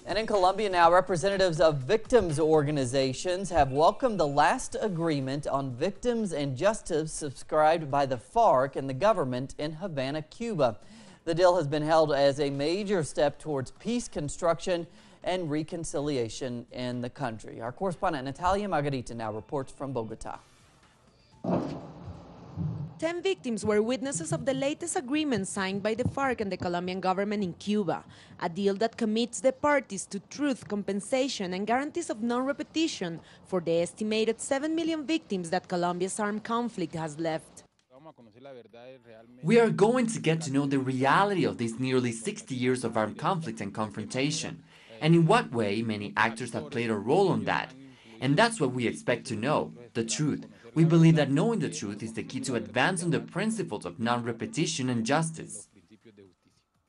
And in Colombia now, representatives of victims organizations have welcomed the last agreement on victims and justice subscribed by the FARC and the government in Havana, Cuba. The deal has been hailed as a major step towards peace construction and reconciliation in the country. Our correspondent Natalia Margarita now reports from Bogota. 10 victims were witnesses of the latest agreement signed by the FARC and the Colombian government in Cuba, a deal that commits the parties to truth, compensation, and guarantees of non-repetition for the estimated 7 million victims that Colombia's armed conflict has left. We are going to get to know the reality of these nearly 60 years of armed conflict and confrontation, and in what way many actors have played a role on that. And that's what we expect to know, the truth. We believe that knowing the truth is the key to advance on the principles of non-repetition and justice.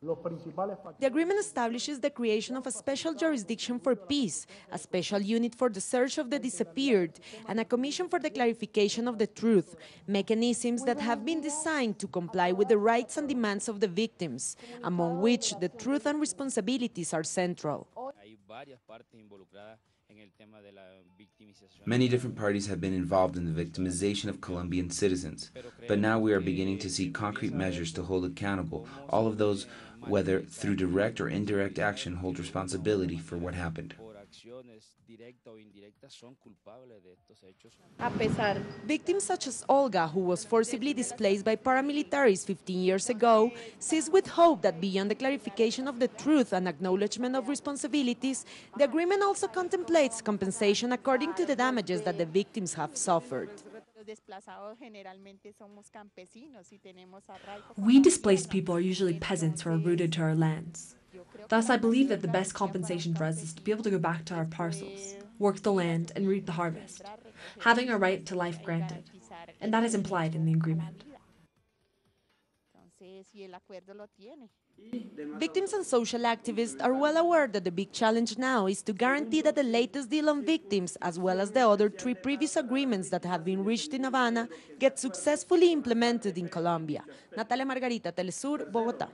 The agreement establishes the creation of a special jurisdiction for peace, a special unit for the search of the disappeared, and a commission for the clarification of the truth, mechanisms that have been designed to comply with the rights and demands of the victims, among which the truth and responsibilities are central. Many different parties have been involved in the victimization of Colombian citizens, but now we are beginning to see concrete measures to hold accountable all of those, whether through direct or indirect action, hold responsibility for what happened. Victims such as Olga, who was forcibly displaced by paramilitaries 15 years ago, sees with hope that beyond the clarification of the truth and acknowledgement of responsibilities, the agreement also contemplates compensation according to the damages that the victims have suffered. We displaced people are usually peasants who are rooted to our lands. Thus, I believe that the best compensation for us is to be able to go back to our parcels, work the land, and reap the harvest, having a right to life granted, and that is implied in the agreement. Victims and social activists are well aware that the big challenge now is to guarantee that the latest deal on victims, as well as the other 3 previous agreements that have been reached in Havana, get successfully implemented in Colombia. Natalia Margarita, Telesur, Bogotá.